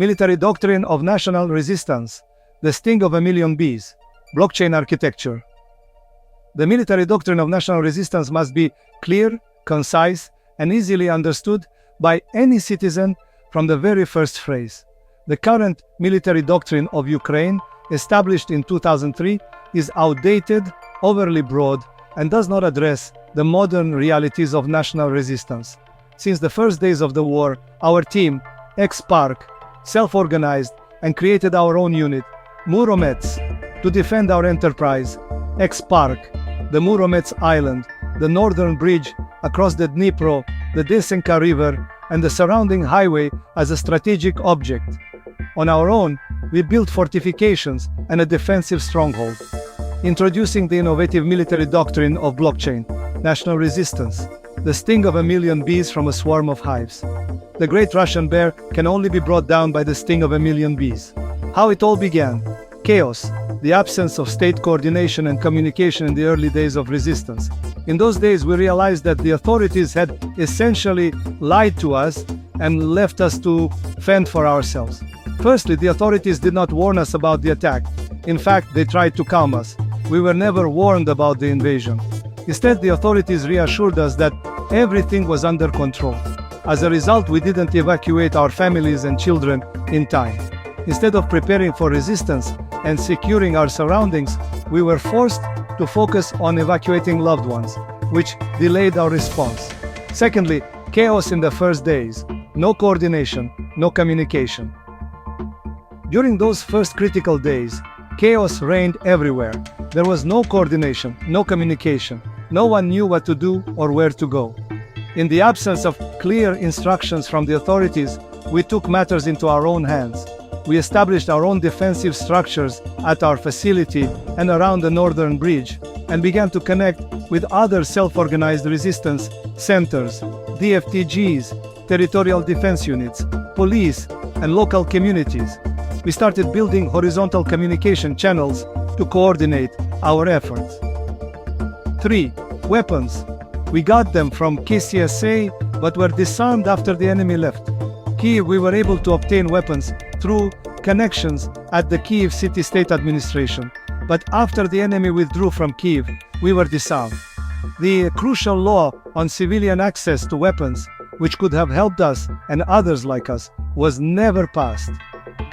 Military doctrine of national resistance, the sting of a million bees, blockchain architecture. The military doctrine of national resistance must be clear, concise, and easily understood by any citizen from the very first phrase. The current military doctrine of Ukraine, established in 2003, is outdated, overly broad, and does not address the modern realities of national resistance. Since the first days of the war, our team, ex-Park, self-organized and created our own unit, Muromets, to defend our enterprise, ex-Park, the Muromets Island, the northern bridge across the Dnipro, the Desenka River, and the surrounding highway as a strategic object. On our own, we built fortifications and a defensive stronghold. Introducing the innovative military doctrine of blockchain, national resistance, the sting of a million bees from a swarm of hives. The great Russian bear can only be brought down by the sting of a million bees. How it all began: chaos, the absence of state coordination and communication in the early days of resistance. In those days, we realized that the authorities had essentially lied to us and left us to fend for ourselves. Firstly, the authorities did not warn us about the attack. In fact, they tried to calm us. We were never warned about the invasion. Instead, the authorities reassured us that everything was under control. As a result, we didn't evacuate our families and children in time. Instead of preparing for resistance and securing our surroundings, we were forced to focus on evacuating loved ones, which delayed our response. Secondly, chaos in the first days. No coordination, no communication. During those first critical days, chaos reigned everywhere. There was no coordination, no communication. No one knew what to do or where to go. In the absence of clear instructions from the authorities, we took matters into our own hands. We established our own defensive structures at our facility and around the northern bridge, and began to connect with other self-organized resistance centers, DFTGs, territorial defense units, police, and local communities. We started building horizontal communication channels to coordinate our efforts. 3. Weapons. We got them from KCSA, but were disarmed after the enemy left. Kyiv, we were able to obtain weapons through connections at the Kyiv city-state administration, but after the enemy withdrew from Kyiv, we were disarmed. The crucial law on civilian access to weapons, which could have helped us and others like us, was never passed.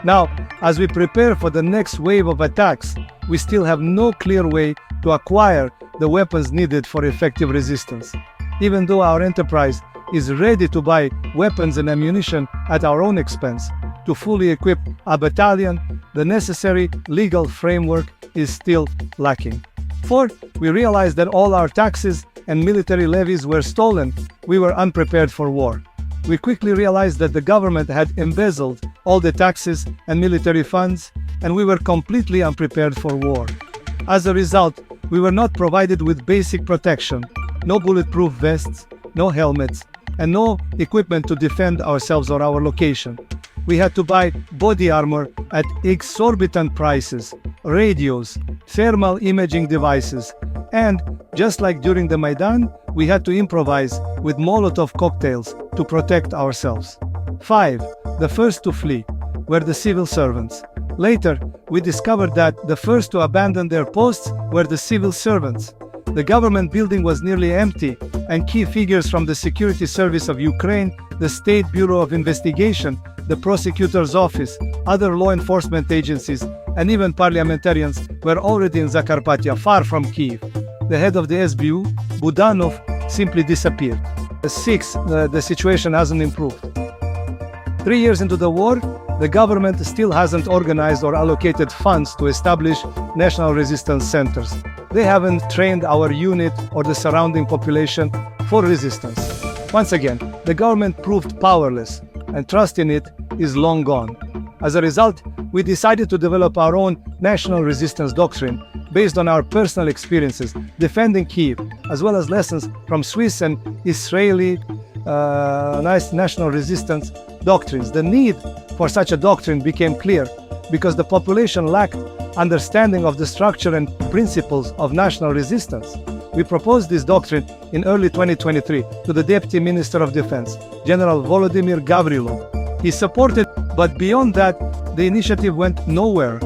Now, as we prepare for the next wave of attacks, we still have no clear way to acquire the weapons needed for effective resistance. Even though our enterprise is ready to buy weapons and ammunition at our own expense to fully equip a battalion, the necessary legal framework is still lacking. 4. We realized that all our taxes and military levies were stolen. We were unprepared for war. We quickly realized that the government had embezzled all the taxes and military funds, and we were completely unprepared for war. As a result, we were not provided with basic protection, no bulletproof vests, no helmets, and no equipment to defend ourselves or our location. We had to buy body armor at exorbitant prices, radios, thermal imaging devices, and, just like during the Maidan, we had to improvise with Molotov cocktails to protect ourselves. 5. The first to flee were the civil servants. Later, we discovered that the first to abandon their posts were the civil servants. The government building was nearly empty, and key figures from the Security Service of Ukraine, the State Bureau of Investigation, the Prosecutor's Office, other law enforcement agencies, and even parliamentarians were already in Zakarpattia, far from Kyiv. The head of the SBU, Budanov, simply disappeared. 6. The situation hasn't improved. 3 years into the war, the government still hasn't organized or allocated funds to establish national resistance centers. They haven't trained our unit or the surrounding population for resistance. Once again, the government proved powerless, and trust in it is long gone. As a result, we decided to develop our own national resistance doctrine based on our personal experiences defending Kyiv, as well as lessons from Swiss and Israeli national resistance doctrines. The need for such a doctrine became clear because the population lacked understanding of the structure and principles of national resistance. We proposed this doctrine in early 2023 to the Deputy Minister of Defense, General Volodymyr Gavrilov. He supported But beyond that, the initiative went nowhere.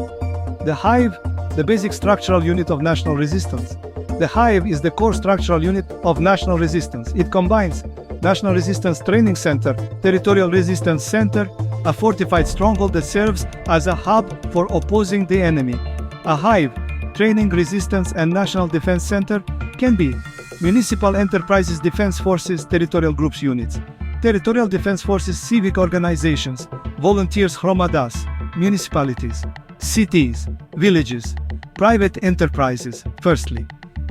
The Hive, the basic structural unit of national resistance. The Hive is the core structural unit of national resistance. It combines National Resistance Training Center, Territorial Resistance Center, a fortified stronghold that serves as a hub for opposing the enemy. A Hive, Training, Resistance and National Defense Center can be Municipal Enterprises Defense Forces Territorial Groups Units, Territorial Defense Forces Civic Organizations, Volunteers Hromadas, Municipalities, Cities, Villages, Private Enterprises. Firstly,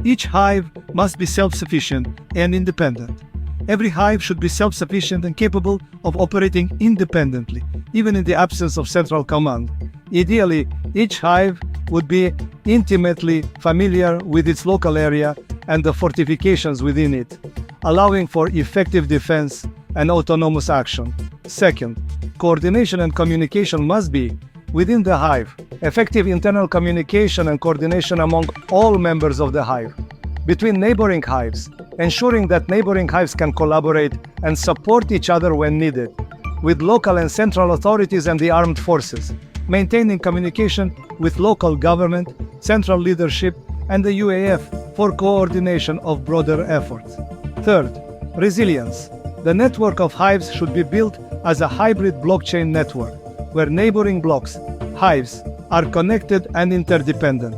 each Hive must be self-sufficient and independent. Every Hive should be self-sufficient and capable of operating independently, even in the absence of central command. Ideally, each Hive would be intimately familiar with its local area and the fortifications within it, allowing for effective defense and autonomous action. Second, coordination and communication must be within the Hive. Effective internal communication and coordination among all members of the Hive, between neighboring Hives, ensuring that neighboring Hives can collaborate and support each other when needed, with local and central authorities and the armed forces, maintaining communication with local government, central leadership, and the UAF for coordination of broader efforts. Third, resilience. The network of Hives should be built as a hybrid blockchain network, where neighboring blocks, Hives, are connected and interdependent.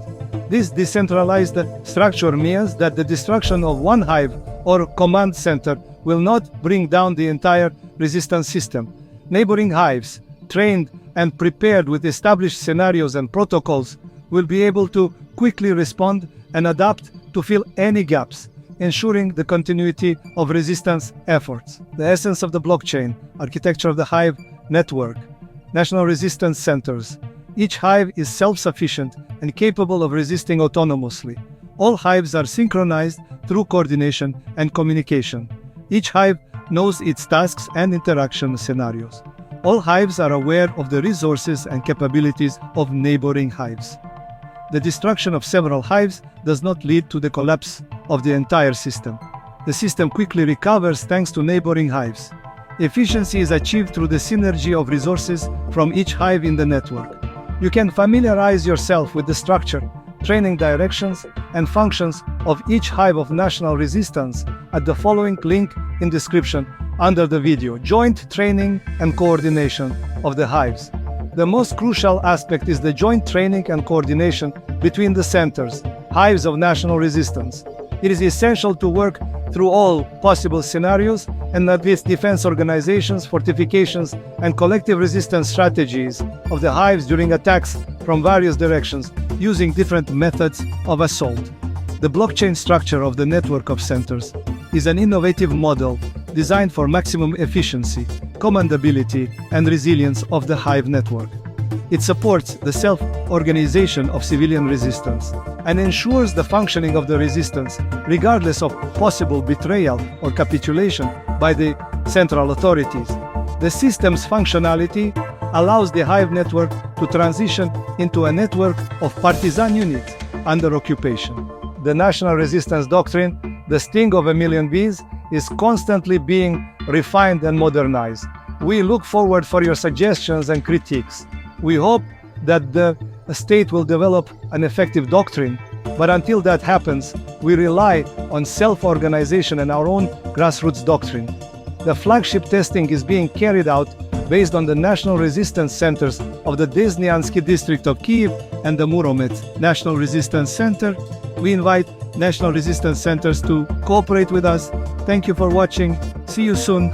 This decentralized structure means that the destruction of one Hive or command center will not bring down the entire resistance system. Neighboring Hives, trained and prepared with established scenarios and protocols, will be able to quickly respond and adapt to fill any gaps, ensuring the continuity of resistance efforts. The essence of the blockchain architecture of the Hive network. National resistance centers. Each Hive is self-sufficient and capable of resisting autonomously. All Hives are synchronized through coordination and communication. Each Hive knows its tasks and interaction scenarios. All Hives are aware of the resources and capabilities of neighboring Hives. The destruction of several Hives does not lead to the collapse of the entire system. The system quickly recovers thanks to neighboring Hives. Efficiency is achieved through the synergy of resources from each Hive in the network. You can familiarize yourself with the structure, training directions, and functions of each Hive of national resistance at the following link in description under the video. Joint training and coordination of the Hives. The most crucial aspect is the joint training and coordination between the centers, Hives of national resistance. It is essential to work through all possible scenarios and with defense organizations, fortifications, and collective resistance strategies of the Hives during attacks from various directions, using different methods of assault. The blockchain structure of the network of centers is an innovative model designed for maximum efficiency, commandability, and resilience of the Hive network. It supports the self-organization of civilian resistance and ensures the functioning of the resistance regardless of possible betrayal or capitulation by the central authorities. The system's functionality allows the Hive network to transition into a network of partisan units under occupation. The National Resistance Doctrine, the sting of a million bees, is constantly being refined and modernized. We look forward for your suggestions and critiques. We hope that the state will develop an effective doctrine, but until that happens, we rely on self-organization and our own grassroots doctrine. The flagship testing is being carried out based on the National Resistance Centers of the Desnyansky district of Kyiv and the Muromets National Resistance Center. We invite National Resistance Centers to cooperate with us. Thank you for watching. See you soon.